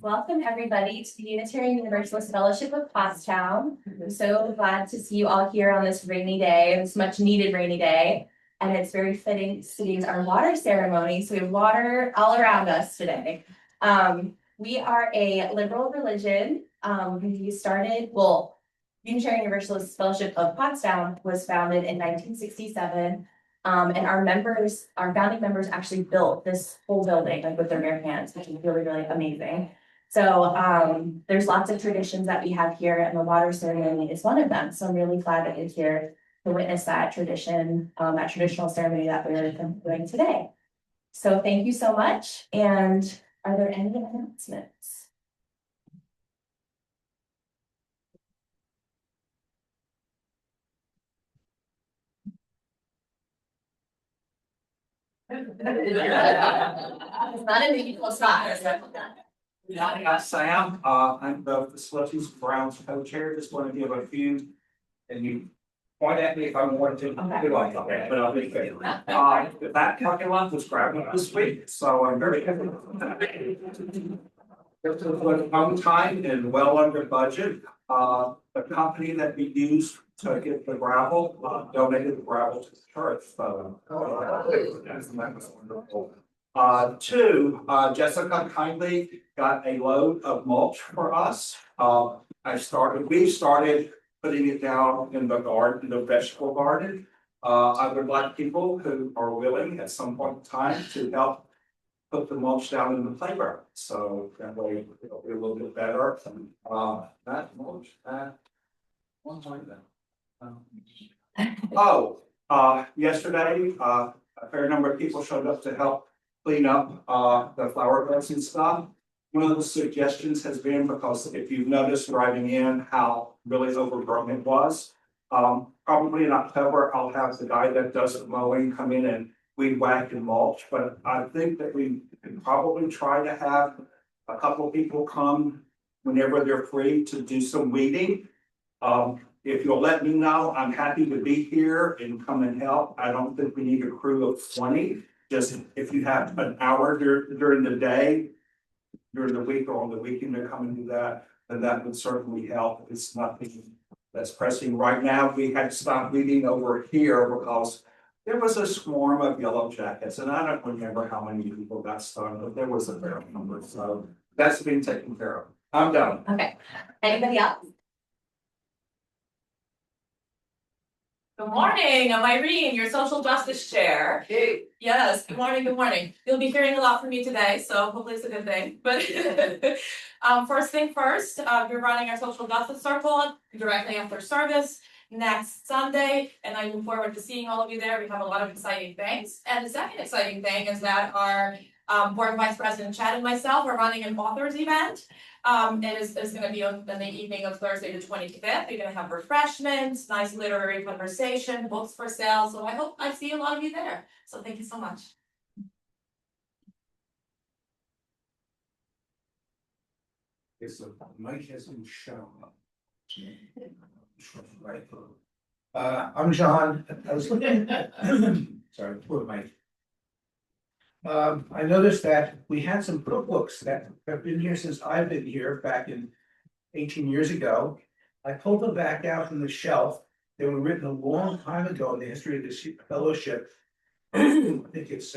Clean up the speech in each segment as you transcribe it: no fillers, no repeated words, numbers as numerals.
Welcome everybody to the Unitarian Universalist Fellowship of Pottstown. I'm so glad to see you all here on this rainy day, this much needed rainy day. And it's very fitting today's our water ceremony. So we have water all around us today. We are a liberal religion. Unitarian Universalist Fellowship of Pottstown was founded in 1967. And our founding members actually built this whole building like with their bare hands, which is really, really amazing. So there's lots of traditions that we have here, and the water ceremony is one of them. So I'm really glad that you're here to witness that tradition, that traditional ceremony that we're doing today. So thank you so much. And are there any announcements? It's not an equal spot. Yeah, Sam, I'm the facilities grounds co-chair. Just want to give a few, and you point at me if I want to. Okay. But I'll be fair. That parking lot was grabbed this week, so I'm very happy. This was on time and well under budget. The company that we used to get the gravel, donated the gravel to the church, so. That was wonderful. Jessica kindly got a load of mulch for us. We started putting it down in the garden, the vegetable garden. I would like people who are willing at some point in time to help put the mulch down in the playground. So that way it'll be a little bit better. That mulch, one like that. Yesterday, a fair number of people showed up to help clean up the flower beds and stuff. One of the suggestions has been, because if you've noticed driving in how really overgrown it was, probably in October, I'll have the guy that does the mowing come in and weed whack and mulch. But I think that we can probably try to have a couple of people come whenever they're free to do some weeding. If you'll let me know, I'm happy to be here and come and help. I don't think we need a crew of 20. Just if you have an hour during the day, during the week or on the weekend to come and do that, then that would certainly help. It's nothing that's pressing right now. We had to stop weeding over here because there was a swarm of yellow jackets, and I don't remember how many people got stung, but there was a fair number. So that's been taken care of. I'm done. Okay. Anybody else? Good morning, I'm Irene, your social justice chair. Hey. Yes, good morning, good morning. You'll be hearing a lot from me today, so hopefully it's a good thing. But first thing first, we're running our social justice circle directly after service next Sunday, and I look forward to seeing all of you there. We have a lot of exciting things. And the second exciting thing is that our board vice president Chad and myself are running an authors event. It is going to be on the evening of Thursday the 25th. We're going to have refreshments, nice literary conversation, books for sale. So I hope I see a lot of you there. So thank you so much. So Mike hasn't shown up. I'm John. I was looking sorry, poor Mike. I noticed that we had some cookbooks that have been here since I've been here back in 18 years ago. I pulled them back out from the shelf. They were written a long time ago in the history of this fellowship. I think it's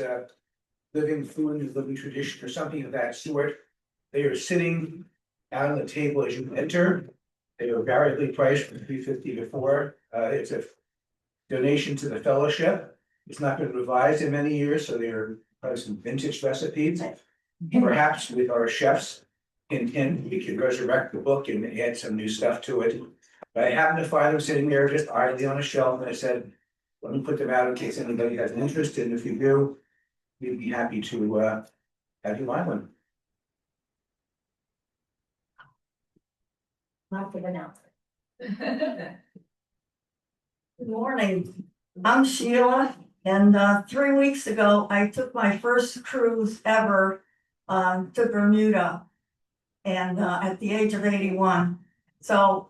Living Food and Living Tradition or something of that sort. They are sitting out on the table as you enter. They are variably priced from $3.50 to $4. It's a donation to the fellowship. It's not been revised in many years, so they're probably some vintage recipes. Perhaps with our chefs in we could resurrect the book and add some new stuff to it. But I happened to find them sitting there just idly on a shelf, and I said, let me put them out in case anybody has an interest, and if you do, we'd be happy to have you buy one. Lots of announcements. Good morning, I'm Sheila, and 3 weeks ago, I took my first cruise ever to Bermuda. And at the age of 81. So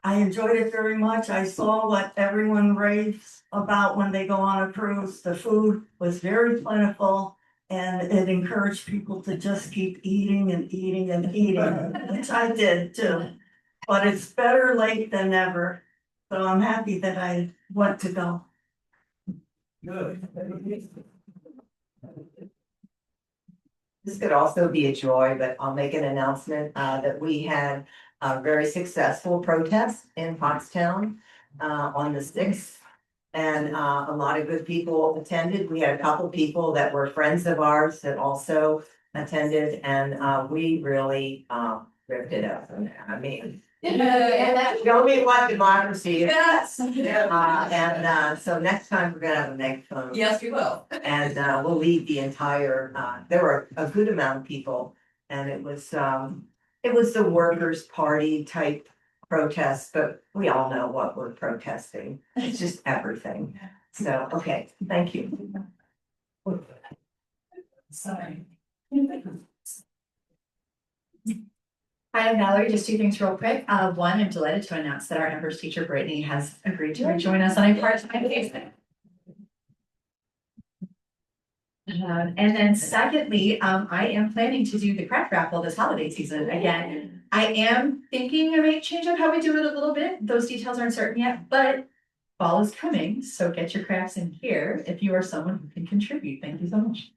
I enjoyed it very much. I saw what everyone raves about when they go on a cruise. The food was very plentiful. And it encouraged people to just keep eating and eating and eating, which I did too. But it's better late than never. So I'm happy that I went to go. Good. This could also be a joy, but I'll make an announcement that we had a very successful protest in Pottstown on the sixth. And a lot of good people attended. We had a couple people that were friends of ours that also attended, and we really ripped it up. I mean, show me what democracy is. Yes. So next time we're gonna have a megaphone. Yes, we will. And we'll lead the entire, there were a good amount of people, and it was the workers' party type protest, but we all know what we're protesting. It's just everything. So, okay, thank you. Sorry. Hi, I'm Valerie. Just two things real quick. One, I'm delighted to announce that our Embers teacher Brittany has agreed to join us on a part-time basis. And then secondly, I am planning to do the craft raffle this holiday season again. I am thinking I might change up how we do it a little bit. Those details aren't certain yet, but fall is coming, so get your crafts in here if you are someone who can contribute. Thank you so much.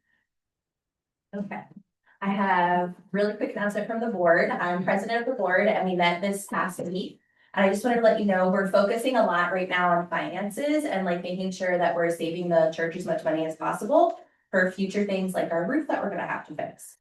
Okay. I have really quick announcement from the board. I'm president of the board and we met this past week. And I just wanted to let you know, we're focusing a lot right now on finances and like making sure that we're saving the church as much money as possible for future things like our roof that we're gonna have to fix.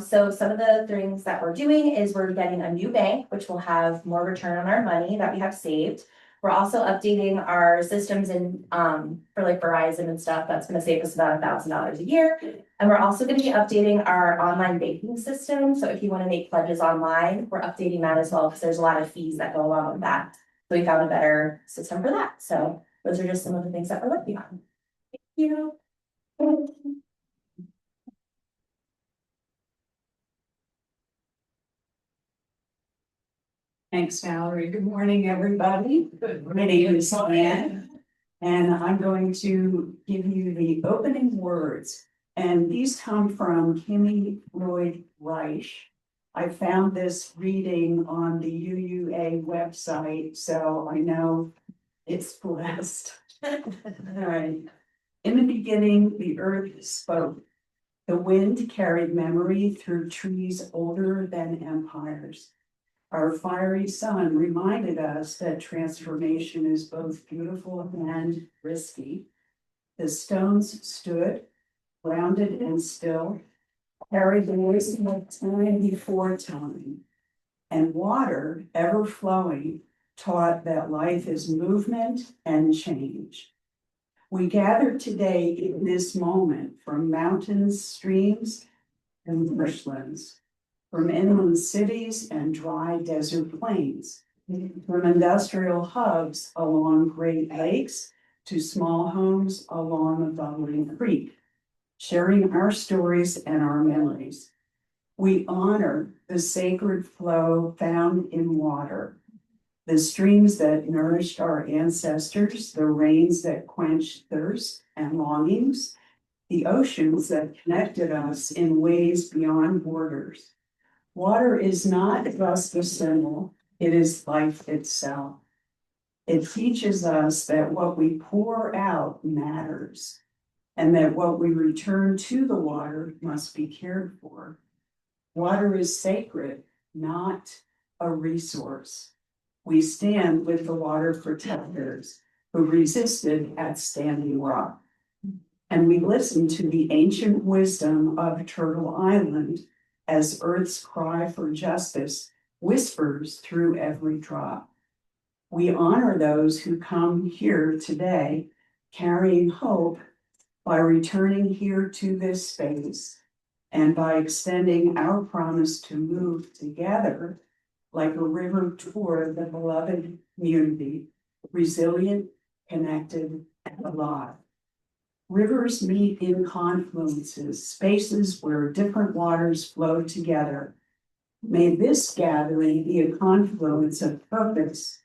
So some of the things that we're doing is we're getting a new bank, which will have more return on our money that we have saved. We're also updating our systems in for like Verizon and stuff. That's gonna save us about $1,000 a year. And we're also gonna be updating our online banking system. So if you want to make pledges online, we're updating that as well, because there's a lot of fees that go along with that. So we found a better system for that. So those are just some of the things that we're working on. Thank you. Thanks, Valerie. Good morning, everybody. My name is Ann, and I'm going to give you the opening words. And these come from Kimmy Lloyd Reich. I found this reading on the UUA website, so I know it's blessed. All right. In the beginning, the earth spoke. The wind carried memory through trees older than empires. Our fiery sun reminded us that transformation is both beautiful and risky. The stones stood, grounded and still, carried the wisdom of time before time. And water, ever flowing, taught that life is movement and change. We gather today in this moment from mountains, streams, and marshlands, from inland cities and dry desert plains, from industrial hubs along Great Lakes to small homes along a bubbling creek, sharing our stories and our memories. We honor the sacred flow found in water, the streams that nourished our ancestors, the rains that quenched thirst and longings, the oceans that connected us in ways beyond borders. Water is not just a symbol, it is life itself. It teaches us that what we pour out matters, and that what we return to the water must be cared for. Water is sacred, not a resource. We stand with the water protectors who resisted at Standing Rock. And we listen to the ancient wisdom of Turtle Island as Earth's cry for justice whispers through every drop. We honor those who come here today carrying hope by returning here to this space and by extending our promise to move together like a river toward the beloved community, resilient, connected, and alive. Rivers meet in confluences, spaces where different waters flow together. May this gathering be a confluence of purpose,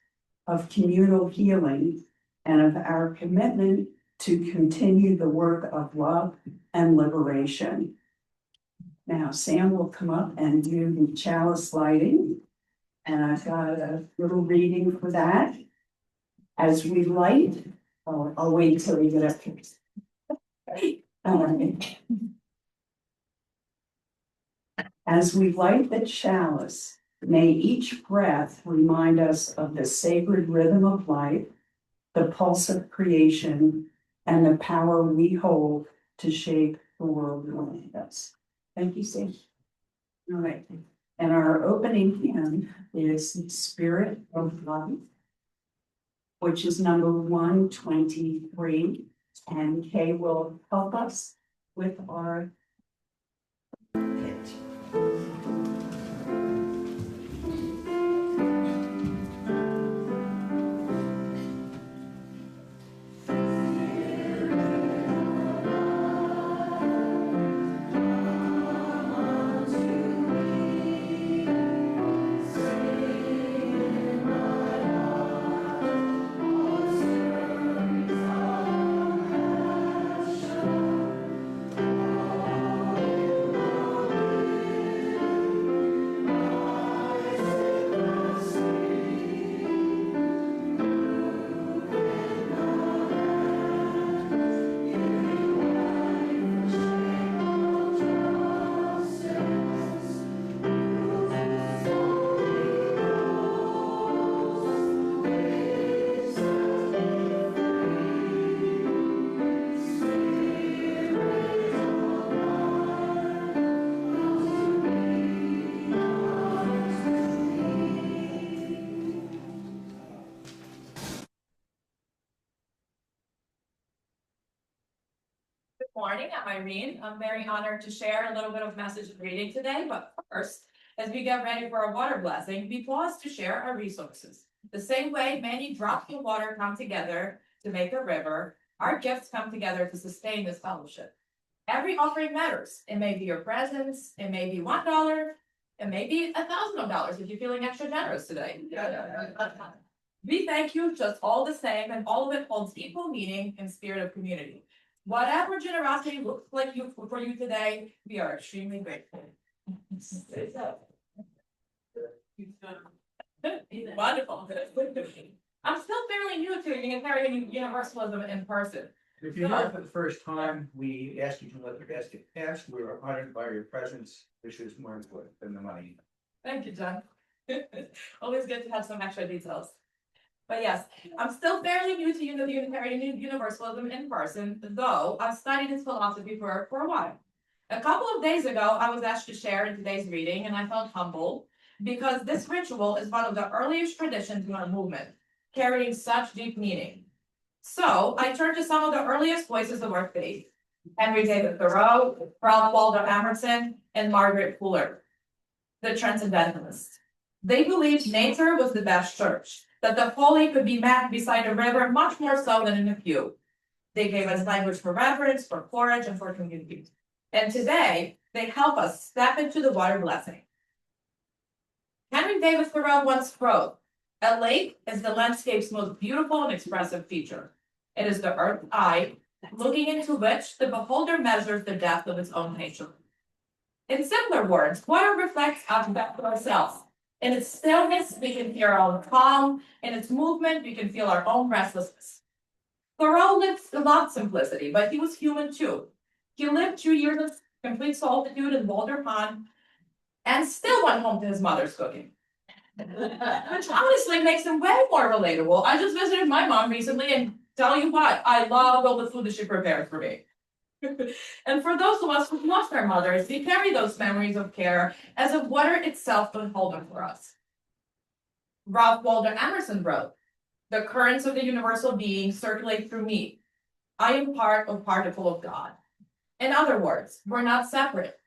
of communal healing, and of our commitment to continue the work of love and liberation. Now Sam will come up and do the chalice lighting. And I've got a little reading for that. As we light, I'll wait until we get up here. As we light the chalice, may each breath remind us of the sacred rhythm of life, the pulse of creation, and the power we hold to shape the world around us. Thank you, Sam. All right, and our opening hymn is Spirit of Life, which is number 123, and Kay will help us with our Pitch. Good morning, I'm Irene. I'm very honored to share a little bit of message reading today, but first, as we get ready for our water blessing, we pause to share our resources. The same way many drops of water come together to make a river, our gifts come together to sustain this fellowship. Every offering matters. It may be your presence, it may be $1, it may be $1,000 if you're feeling extra generous today. We thank you just all the same, and all of it holds equal meaning and spirit of community. Whatever generosity looks like for you today, we are extremely grateful. Wonderful. I'm still fairly new to Unitarian Universalism in person. If you're here for the first time, we ask you to let the basket pass. We are honored by your presence, which is more important than the money. Thank you, John. Always good to have some extra details. But yes, I'm still fairly new to Unitarian Universalism in person, though I've studied its philosophy for a while. A couple of days ago, I was asked to share in today's reading, and I felt humbled because this ritual is one of the earliest traditions in our movement, carrying such deep meaning. So I turned to some of the earliest voices of our faith: Henry David Thoreau, Ralph Waldo Emerson, and Margaret Fuller, the Transcendentalists. They believed nature was the best church, that the holy could be met beside a river much more so than in a pew. They gave us language for reverence, for courage, and for community. And today, they help us step into the water blessing. Henry David Thoreau once wrote, "A lake is the landscape's most beautiful and expressive feature. It is the earth's eye, looking into which the beholder measures the depth of its own nature." In simpler words, water reflects us back to ourselves. In its stillness, we can hear our own calm. In its movement, we can feel our own restlessness. Thoreau loved simplicity, but he was human too. He lived 2 years of complete solitude in Boulder Pond and still went home to his mother's cooking. Which honestly makes him way more relatable. I just visited my mom recently, and tell you what, I love all the food that she prepared for me. And for those of us who lost our mothers, we carry those memories of care as if water itself would hold them for us. Ralph Waldo Emerson wrote, "The currents of the universal being circulate through me. I am part of particle of God." In other words, we're not separate.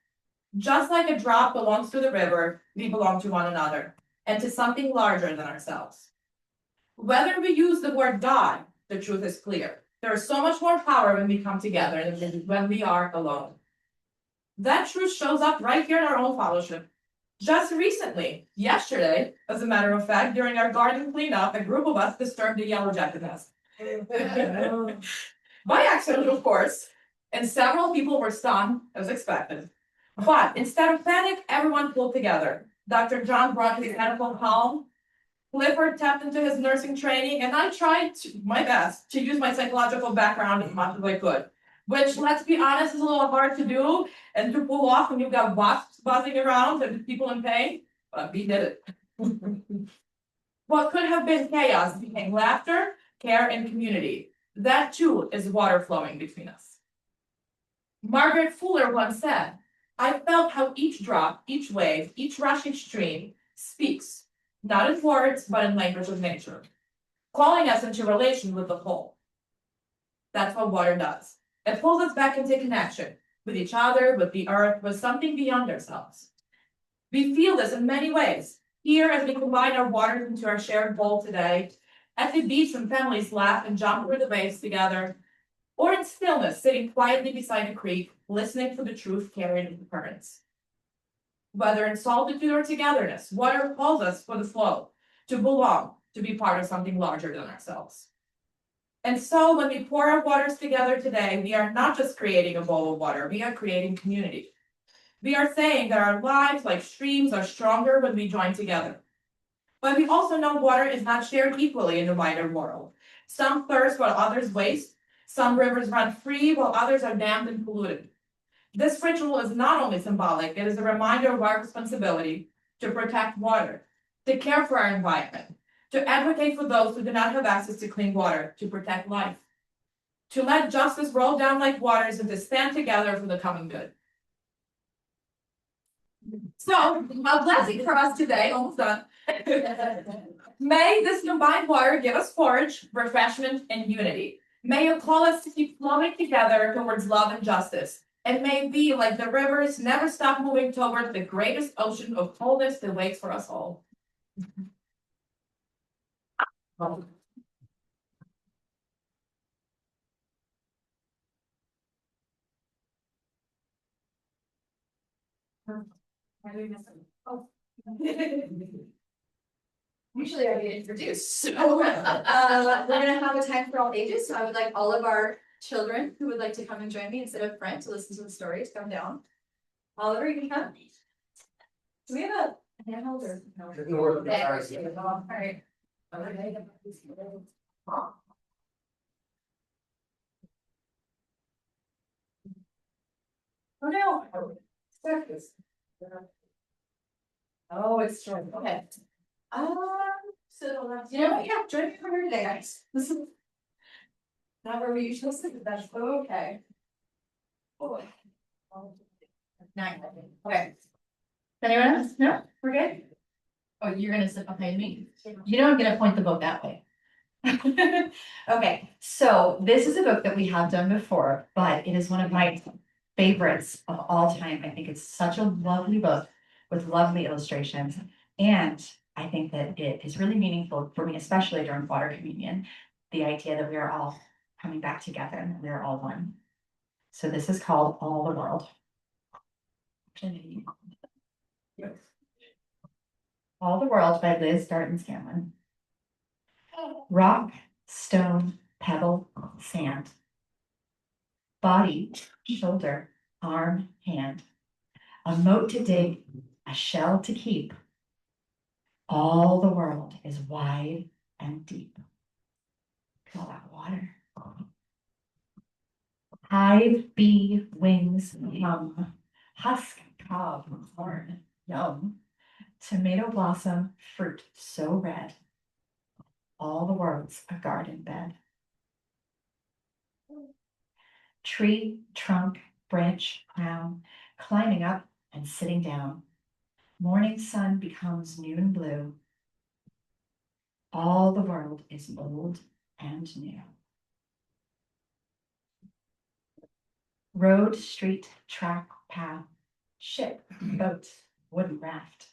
Just like a drop belongs to the river, we belong to one another and to something larger than ourselves. Whether we use the word God, the truth is clear. There is so much more power when we come together than when we are alone. That truth shows up right here in our own fellowship. Just recently, yesterday, as a matter of fact, during our garden cleanup, a group of us disturbed the yellow jacket nest. by accident, of course, and several people were stunned, as expected. But instead of panic, everyone pulled together. Dr. John brought his medical calm. Clifford tapped into his nursing training, and I tried my best to use my psychological background as much as I could. Which, let's be honest, is a little hard to do and to pull off when you've got wasps buzzing around and people in pain, but we did it. What could have been chaos became laughter, care, and community. That too is water flowing between us. Margaret Fuller once said, I felt how each drop, each wave, each rushing stream speaks, not in words, but in language of nature, calling us into relation with the whole. That's what water does. It pulls us back into connection with each other, with the earth, with something beyond ourselves. We feel this in many ways. Here, as we combine our waters into our shared bowl today, at the beach when families laugh and jump over the waves together, or in stillness, sitting quietly beside a creek, listening for the truth carried in the currents. Whether in solitude or togetherness, water calls us for the flow, to belong, to be part of something larger than ourselves. And so when we pour our waters together today, we are not just creating a bowl of water, we are creating community. We are saying that our lives, like streams, are stronger when we join together. But we also know water is not shared equally in the wider world. Some thirst while others waste. Some rivers run free while others are dammed and polluted. This ritual is not only symbolic, it is a reminder of our responsibility to protect water, to care for our environment, to advocate for those who do not have access to clean water, to protect life, to let justice roll down like waters and to stand together for the common good. So, a blessing for us today, almost done. May this combined water give us forage, refreshment, and unity. May it call us to keep flowing together towards love and justice. And may we, like the rivers, never stop moving towards the greatest ocean of wholeness that waits for us all. Usually I get introduced, so we're gonna have a time for all ages, so I would like all of our children who would like to come and join me instead of Brent to listen to the stories, come down. Oliver, you can come. Do we have a handheld or no? Okay, all right. Oh no. Oh, it's true, okay. So, you know what, yeah, join me for here today, guys. This is not where we usually sit, but that's okay. Oh. 9, okay. Anyone else? No, we're good? Oh, you're gonna sit behind me. You know I'm gonna point the book that way. Okay, so this is a book that we have done before, but it is one of my favorites of all time. I think it's such a lovely book with lovely illustrations. And I think that it is really meaningful for me, especially during water communion, the idea that we are all coming back together and we are all one. So this is called All the World. All the World by Liz Darton Scanlon. Rock, stone, pebble, sand. Body, shoulder, arm, hand. A moat to dig, a shell to keep. All the world is wide and deep. Feel that water. Hive, bee, wings, hum. Husk, cob, corn, yum. Tomato blossom, fruit so red. All the world's a garden bed. Tree, trunk, branch, crown, climbing up and sitting down. Morning sun becomes noon blue. All the world is old and new. Road, street, track, path, ship, boat, wooden raft.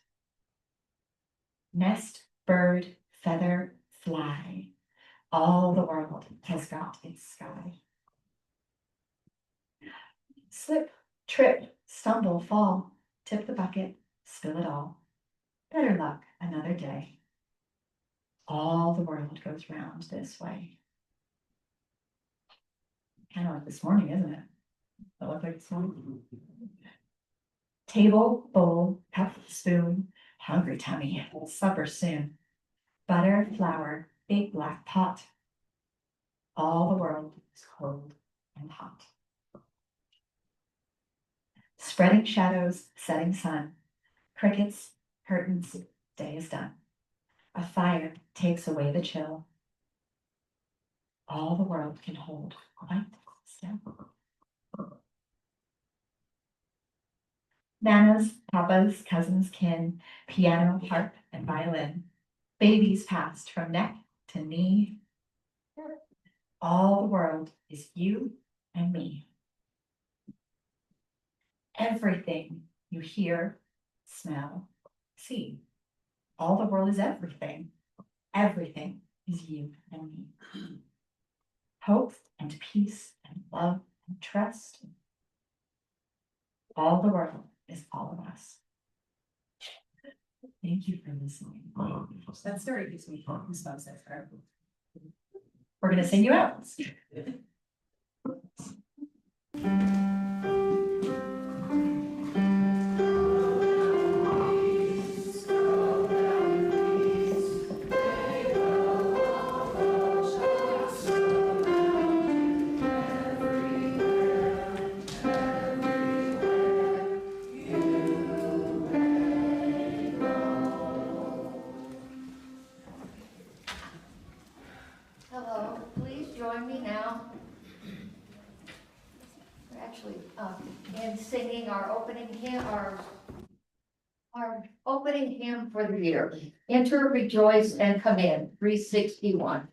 Nest, bird, feather, fly. All the world has got its sky. Slip, trip, stumble, fall, tip the bucket, spill it all. Better luck another day. All the world goes round this way. Kind of like this morning, isn't it? That looked like this morning. Table, bowl, cup, spoon, hungry tummy, supper soon. Butter, flour, big black pot. All the world is cold and hot. Spreading shadows, setting sun. Crickets, curtains, day is done. A fire takes away the chill. All the world can hold quite still. Nanas, papas, cousins, kin, piano, harp, and violin. Babies passed from neck to knee. All the world is you and me. Everything you hear, smell, see. All the world is everything. Everything is you and me. Hope and peace and love and trust. All the world is all of us. Thank you for listening. That story gives me goosebumps. We're gonna sing you out. Hello, please join me now. We're actually, in singing our opening hymn, our opening hymn for the year. Enter, rejoice, and come in, 361.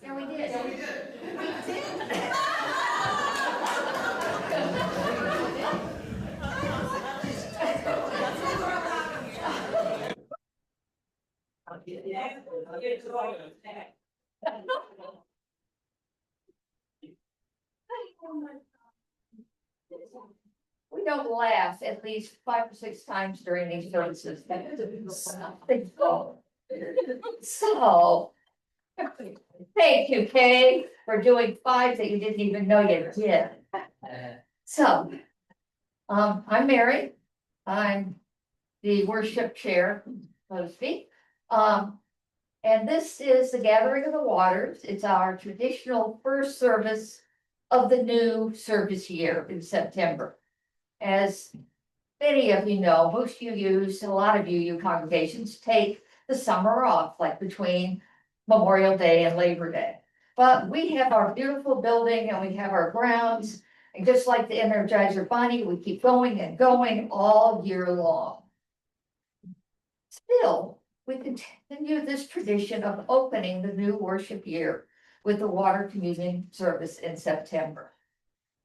Yeah, we did. We don't laugh at least 5 or 6 times during these services. So. Thank you, Kay, for doing 5 that you didn't even know you did. So. I'm Mary. I'm the worship chair, so to speak. And this is the Gathering of the Waters. It's our traditional first service of the new service year in September. As many of you know, most of you use, a lot of you congregations take the summer off, like between Memorial Day and Labor Day. But we have our beautiful building and we have our grounds. And just like the Energizer Bunny, we keep going and going all year long. Still, we continue this tradition of opening the new worship year with the water communion service in September.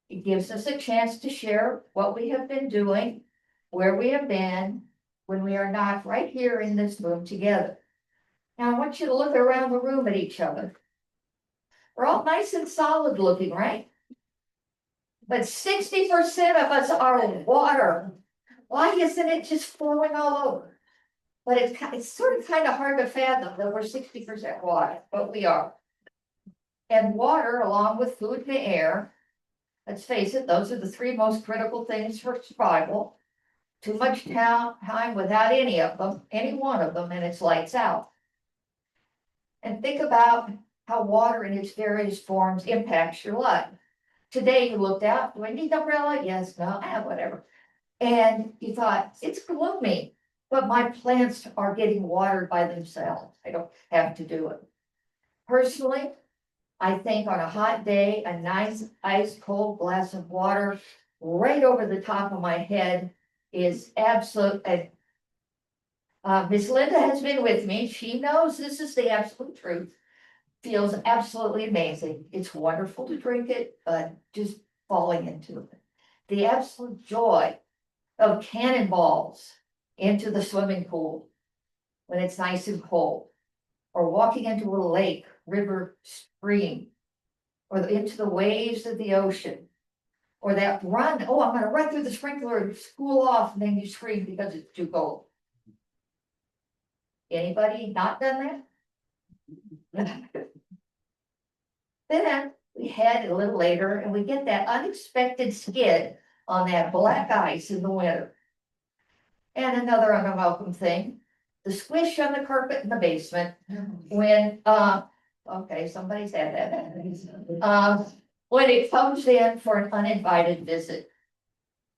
It gives us a chance to share what we have been doing, where we have been, when we are not right here in this room together. Now, I want you to look around the room at each other. We're all nice and solid looking, right? But 60% of us are water. Why isn't it just flowing all over? But it's sort of kind of hard to fathom that we're 60% water, but we are. And water, along with food and air, let's face it, those are the three most critical things for survival. Too much time without any of them, any one of them, and it's lights out. And think about how water in its various forms impacts your life. Today you looked out, do I need an umbrella? Yes, no, whatever. And you thought, it's gloomy, but my plants are getting watered by themselves. I don't have to do it. Personally, I think on a hot day, a nice ice cold glass of water right over the top of my head is absolute. Miss Linda has been with me. She knows this is the absolute truth. Feels absolutely amazing. It's wonderful to drink it, but just falling into it. The absolute joy of cannonballs into the swimming pool when it's nice and cold, or walking into a lake, river, stream, or into the waves of the ocean, or that run. Oh, I'm going to run through the sprinkler and cool off, and then you scream because it's too cold. Anybody not done that? Then we head a little later and we get that unexpected skid on that black ice in the winter. And another unwelcome thing, the squish on the carpet in the basement when, okay, somebody's had that. When it comes in for an uninvited visit.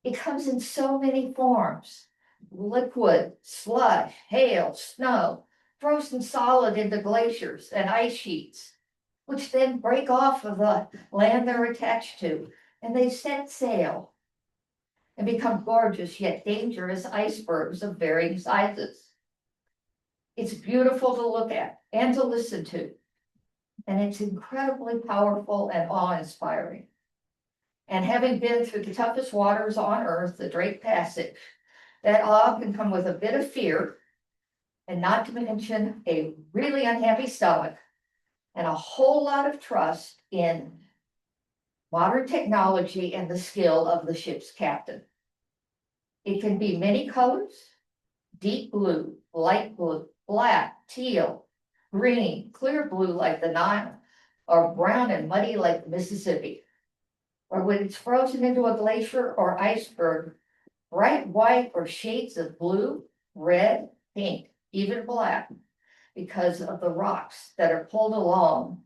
It comes in so many forms: liquid, slush, hail, snow, frozen solid into glaciers and ice sheets, which then break off of the land they're attached to, and they set sail and become gorgeous yet dangerous icebergs of varying sizes. It's beautiful to look at and to listen to, and it's incredibly powerful and awe-inspiring. And having been through the toughest waters on earth, the Drake Passage, that awe can come with a bit of fear, and not to mention a really unhappy stomach, and a whole lot of trust in modern technology and the skill of the ship's captain. It can be many colors: deep blue, light blue, black, teal, green, clear blue like the Nile, or brown and muddy like the Mississippi. Or when it's frozen into a glacier or iceberg, bright white or shades of blue, red, pink, even black, because of the rocks that are pulled along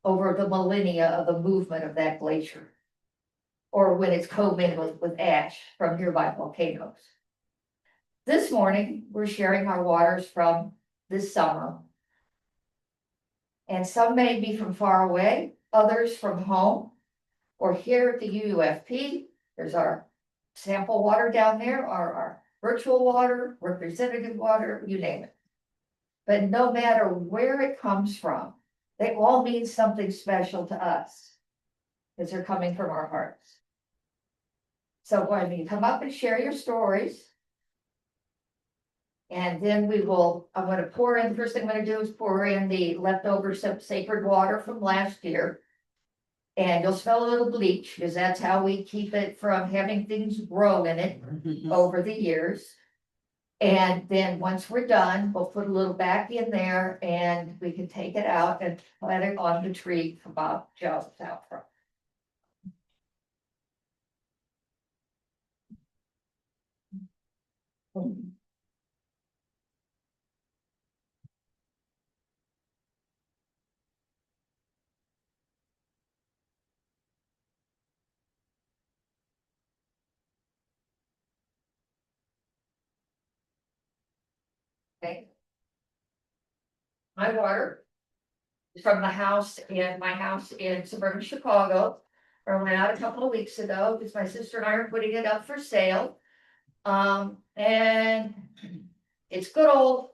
over the millennia of the movement of that glacier. Or when it's commingled with ash from nearby volcanoes. This morning, we're sharing our waters from this summer. And some may be from far away, others from home, or here at the UUFP. There's our sample water down there, our virtual water, representative water, you name it. But no matter where it comes from, they all mean something special to us, because they're coming from our hearts. So go ahead and come up and share your stories. And then I'm going to pour in, the first thing I'm going to do is pour in the leftover sacred water from last year. And you'll smell a little bleach, because that's how we keep it from having things grow in it over the years. And then once we're done, we'll put a little back in there and we can take it out and plant it on the tree for Bob Jones out front. Okay. My water from the house in my house in suburban Chicago. I went out a couple of weeks ago because my sister and I are putting it up for sale. And it's good old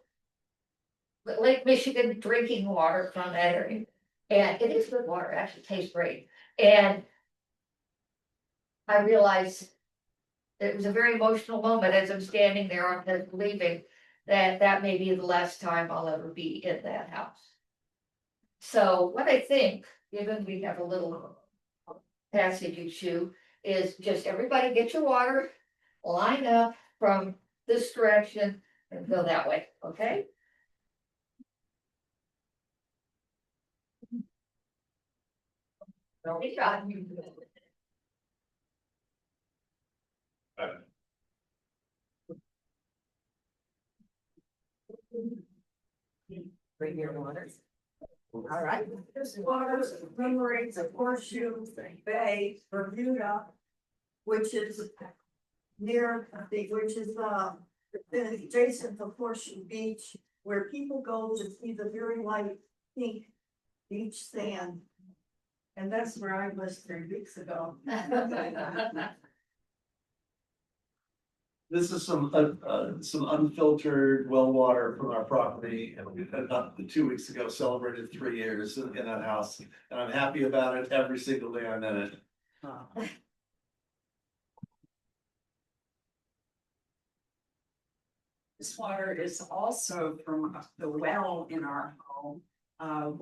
Lake Michigan drinking water from that area. And it is good water, actually tastes great. And I realized it was a very emotional moment as I'm standing there on the leaving, that may be the last time I'll ever be in that house. So what I think, given we have a little passage issue, is just everybody get your water, line up from this direction and go that way, okay? Don't be shy. Bring your waters. All right. This water commemorates a horseshoe bay, Bermuda, which is near, which is adjacent to Horseshoe Beach, where people go to see the very light pink beach sand. And that's where I was 3 weeks ago. This is some unfiltered well water from our property, and we had not 2 weeks ago celebrated 3 years in that house. And I'm happy about it every single day I'm in it. This water is also from the well in our home.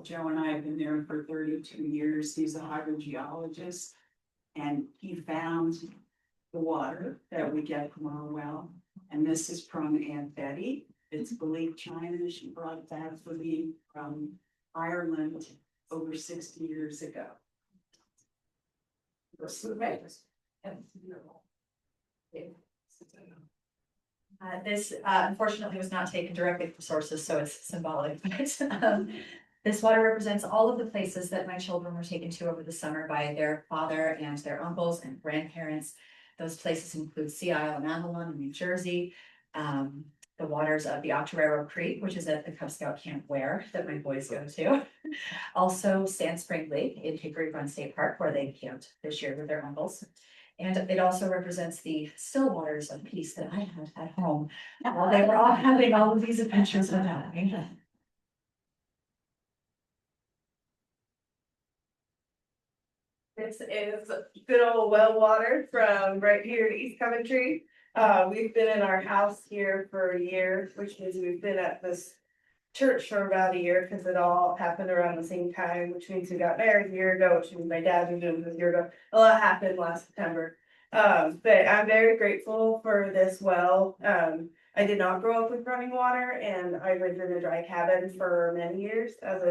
Joe and I have been there for 32 years. He's a hydrogeologist. And he found the water that we get from our well. And this is from Aunt Betty. It's believed China. She brought that for me from Ireland over 60 years ago. This unfortunately was not taken directly from sources, so it's symbolic. But this water represents all of the places that my children were taken to over the summer by their father and their uncles and grandparents. Those places include Sea Isle and Avalon in New Jersey, the waters of the Octoraro Creek, which is at the Cub Scout Camp Ware that my boys go to. Also Sand Spring Lake in Hickory Run State Park, where they camped this year with their uncles. And it also represents the still waters of peace that I had at home while they were all having all of these adventures without me. This is good old well water from right here in East Coventry. We've been in our house here for a year, which means we've been at this church for about a year because it all happened around the same time, which means we got married a year ago, which means my dad moved in a year ago. A lot happened last September. But I'm very grateful for this well. I did not grow up with running water, and I lived in a dry cabin for many years as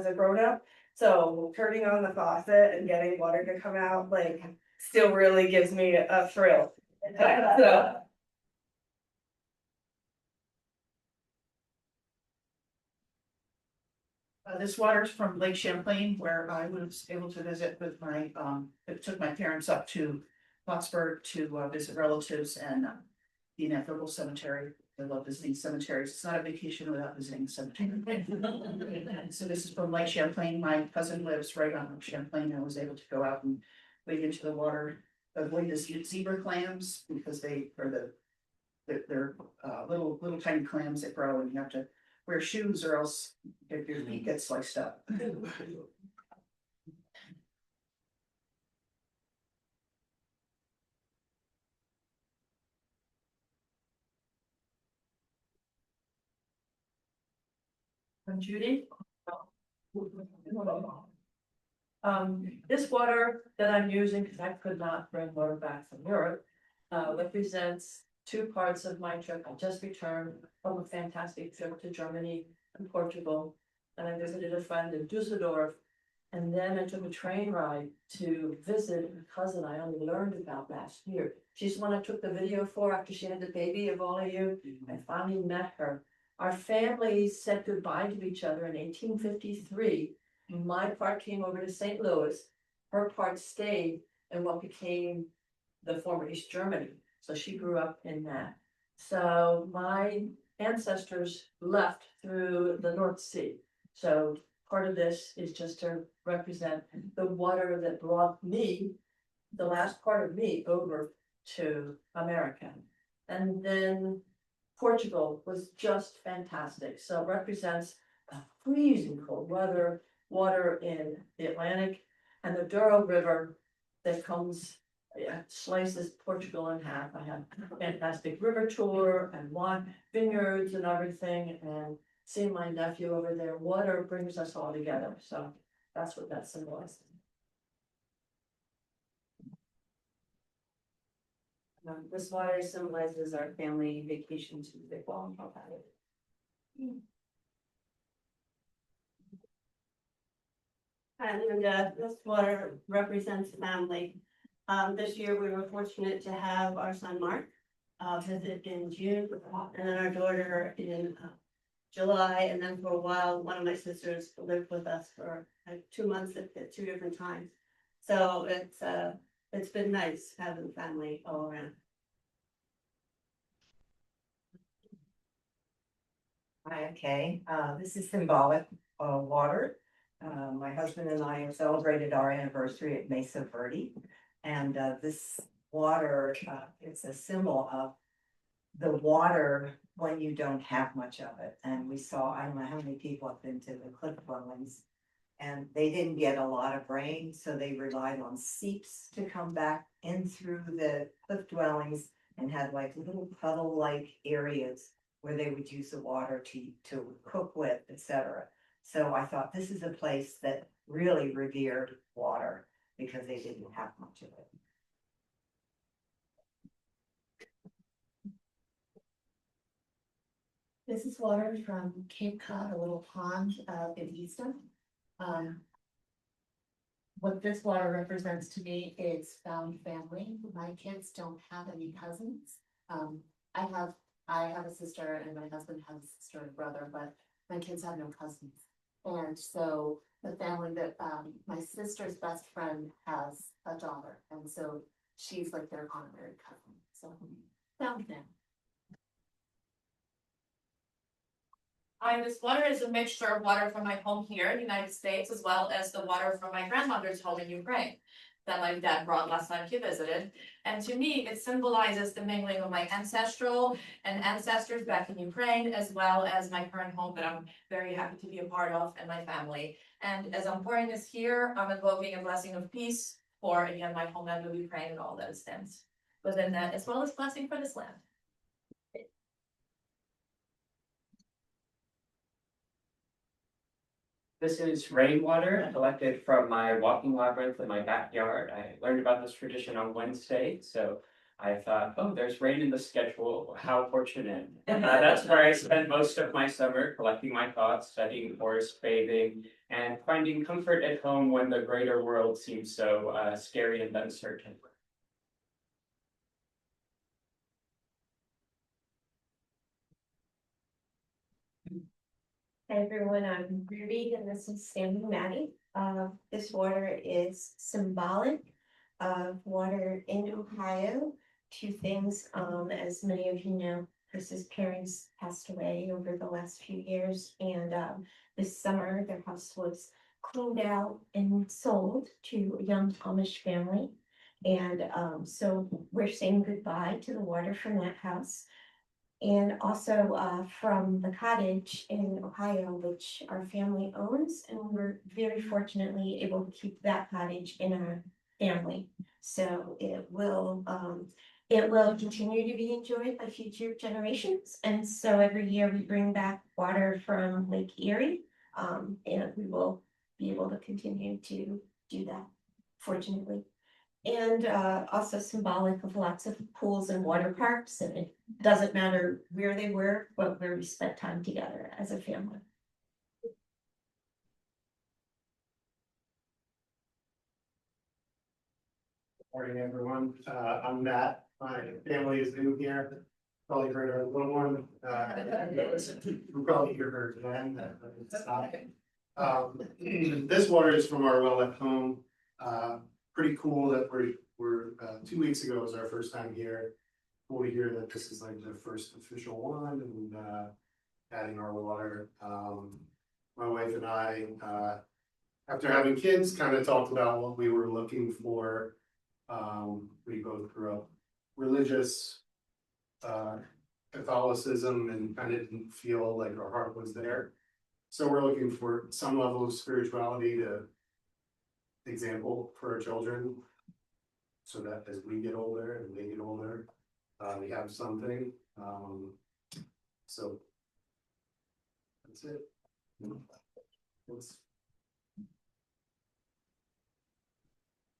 a grown up. So turning on the faucet and getting water to come out, like, still really gives me a thrill. So. This water's from Lake Champlain, where I was able to visit with it took my parents up to Plattsburgh to visit relatives and the Ineffable Cemetery. I love visiting cemeteries. It's not a vacation without visiting a cemetery. So this is from Lake Champlain. My cousin lives right on Lake Champlain. I was able to go out and wade into the water, avoid the zebra clams because they're little tiny clams that grow, and you have to wear shoes or else your feet get sliced up. I'm Judy. This water that I'm using, because I could not bring water back from Europe, represents 2 parts of my trip. I just returned from a fantastic trip to Germany and Portugal, and I visited a friend in Dusseldorf. And then I took a train ride to visit a cousin I only learned about last year. She's the one I took the video for after she had the baby of all of you. I finally met her. Our families said goodbye to each other in 1853. My part came over to St. Louis. Her part stayed in what became the former East Germany. So she grew up in that. So my ancestors left through the North Sea. So part of this is just to represent the water that brought me, the last part of me, over to America. And then Portugal was just fantastic, so it represents a freezing cold water in the Atlantic and the Douro River that comes, slices Portugal in half. I have a fantastic river tour and wine vineyards and everything, and seeing my nephew over there, water brings us all together, so that's what that symbolizes. This water symbolizes our family vacation to the Guam Valley. And this water represents family. This year we were fortunate to have our son Mark visit in June, and then our daughter in July, and then for a while, one of my sisters lived with us for 2 months at 2 different times. So it's been nice having family all around. Hi, okay, this is symbolic of water. My husband and I have celebrated our anniversary at Mesa Verde. And this water, it's a symbol of the water when you don't have much of it. And we saw, I don't know how many people have been to the cliff dwellings. And they didn't get a lot of rain, so they relied on seeps to come back in through the cliff dwellings and had like little puddle-like areas where they would use the water to cook with, etc. So I thought this is a place that really revered water because they didn't have much of it. This is water from Cape Cod, a little pond in Easton. What this water represents to me is found family. My kids don't have any cousins. I have a sister and my husband has a sister and brother, but my kids have no cousins. And so the family that my sister's best friend has a daughter, and so she's like their honorary cousin. So found family. This water is a mixture of water from my home here in the United States, as well as the water from my grandmother's home in Ukraine that my dad brought last time he visited. And to me, it symbolizes the mingling of my ancestral and ancestors back in Ukraine, as well as my current home that I'm very happy to be a part of and my family. And as I'm pouring this here, I'm invoking a blessing of peace for, again, my homeland of Ukraine and all that it stands within that, as well as blessing for this land. This is rainwater collected from my walking labyrinth in my backyard. I learned about this tradition on Wednesday, so I thought, oh, there's rain in the schedule, how fortunate. That's where I spent most of my summer, collecting my thoughts, studying forest bathing, and finding comfort at home when the greater world seems so scary and uncertain. Hi everyone, I'm Ruby and this is Sandy Maddie. This water is symbolic of water in Ohio. Two things, as many of you know, Chris's parents passed away over the last few years, and this summer their house was cleaned out and sold to a young Amish family. And so we're saying goodbye to the water from that house. And also from the cottage in Ohio, which our family owns, and we're very fortunately able to keep that cottage in our family. So it will continue to be enjoyed by future generations. And so every year we bring back water from Lake Erie, and we will be able to continue to do that, fortunately. And also symbolic of lots of pools and water parks, and it doesn't matter where they were, but where we spent time together as a family. Morning, everyone. I'm Matt. My family is new here. Probably heard our little one. You probably hear her again. This water is from our well at home. Pretty cool that we're 2 weeks ago was our first time here. Cool to hear that this is like the first official one and adding our water. my wife and I, after having kids, kind of talked about what we were looking for. We both grew up religious, Catholicism, and kind of didn't feel like our heart was there. So we're looking for some level of spirituality to example for our children. So that as we get older and they get older, we have something. So that's it. Thanks.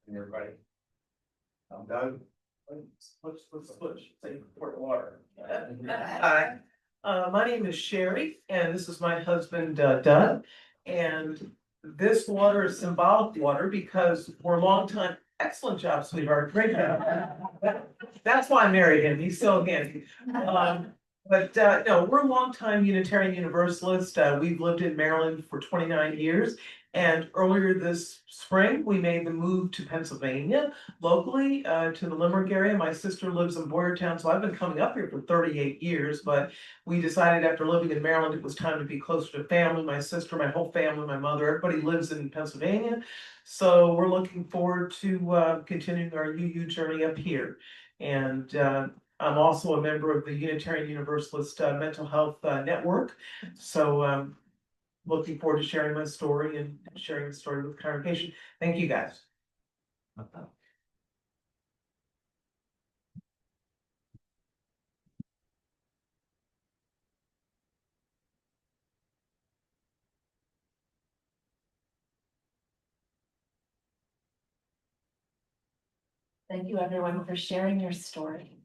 Everybody. I'm Doug. Let's switch, say, pour water. Hi, my name is Sherry, and this is my husband Doug. And this water is symbolic water because we're longtime, excellent job, sweetheart, great job. That's why I married him, he's so handy. But no, we're longtime Unitarian Universalist. We've lived in Maryland for 29 years. And earlier this spring, we made the move to Pennsylvania, locally to the Limerick area. My sister lives in Boyertown, so I've been coming up here for 38 years. But we decided after living in Maryland, it was time to be closer to family. My sister, my whole family, my mother, everybody lives in Pennsylvania. So we're looking forward to continuing our UU journey up here. And I'm also a member of the Unitarian Universalist Mental Health Network. So looking forward to sharing my story and sharing the story with the congregation. Thank you, guys. Thank you, everyone, for sharing your story.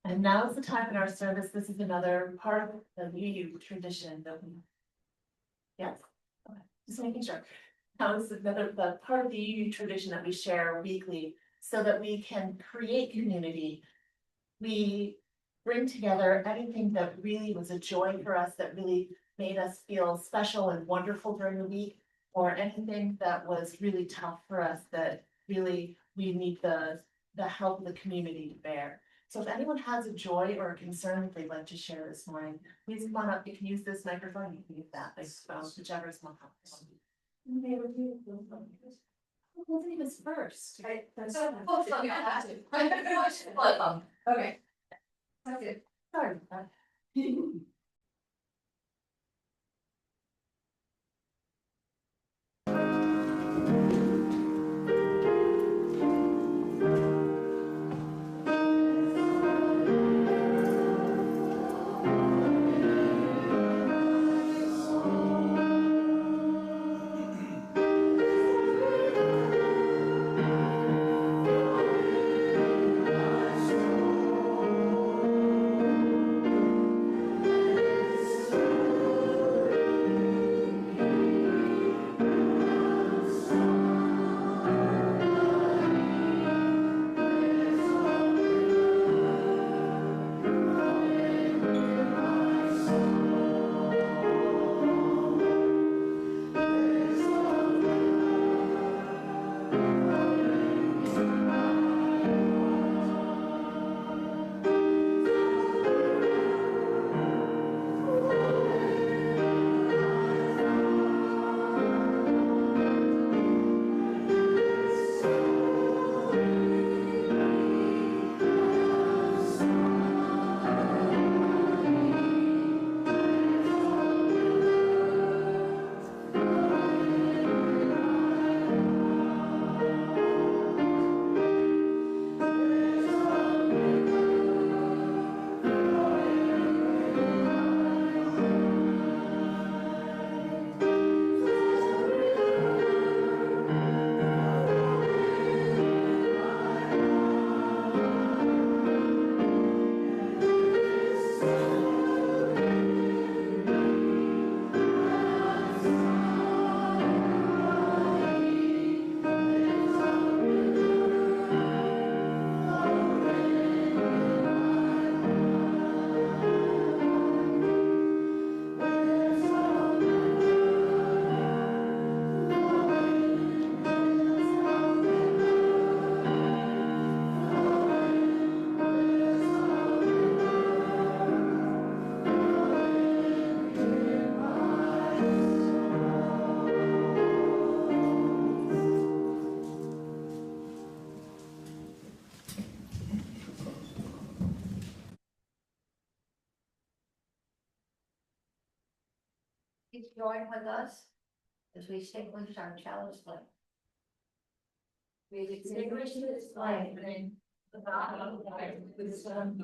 And now is the time in our service. This is another part of the UU tradition that we. Yes, okay, just making sure. Now this is the part of the UU tradition that we share weekly so that we can create community. We bring together anything that really was a joy for us, that really made us feel special and wonderful during the week, or anything that was really tough for us that really we need the help of the community to bear. So if anyone has a joy or a concern that they'd like to share this morning, please come on up. You can use this microphone, you can use that, whichever is more comfortable. We'll do this first. Right. Okay. That's it. Sorry about that. please join with us as we extinguish our chalice flame? We extinguish this flame in the body of life with the sun,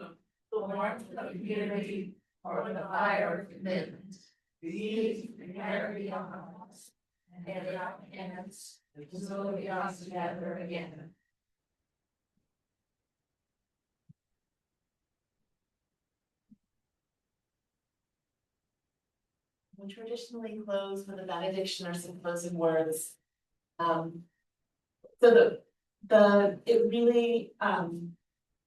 the warmth of community, or the fire of commitment. These we carry on us, and in our hands, so we are together again. We traditionally close with a benediction or some closing words. So it really, I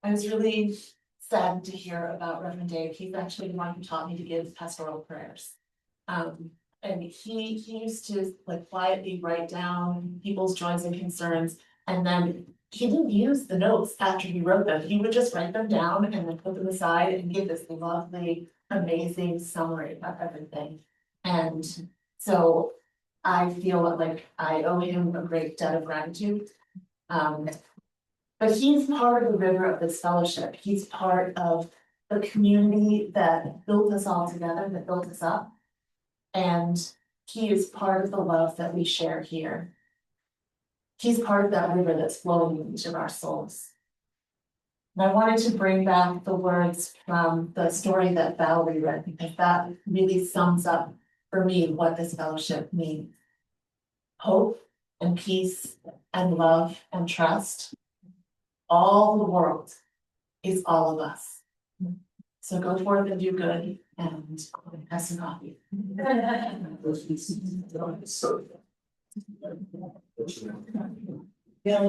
was really saddened to hear about Reverend Dave. He's actually the one who taught me to give pastoral prayers. And he used to like quietly write down people's joys and concerns, and then he didn't use the notes after he wrote them. He would just write them down and then put them aside and give this lovely, amazing summary of everything. And so I feel like I owe him a great debt of gratitude. But he's part of the river of this fellowship. He's part of the community that built us all together, that built us up. And he is part of the love that we share here. He's part of that river that's flowing in each of our souls. And I wanted to bring back the words from the story that Valerie read, because that really sums up for me what this fellowship means. Hope and peace and love and trust. All the world is all of us. So go forth and do good and have some coffee. Yeah,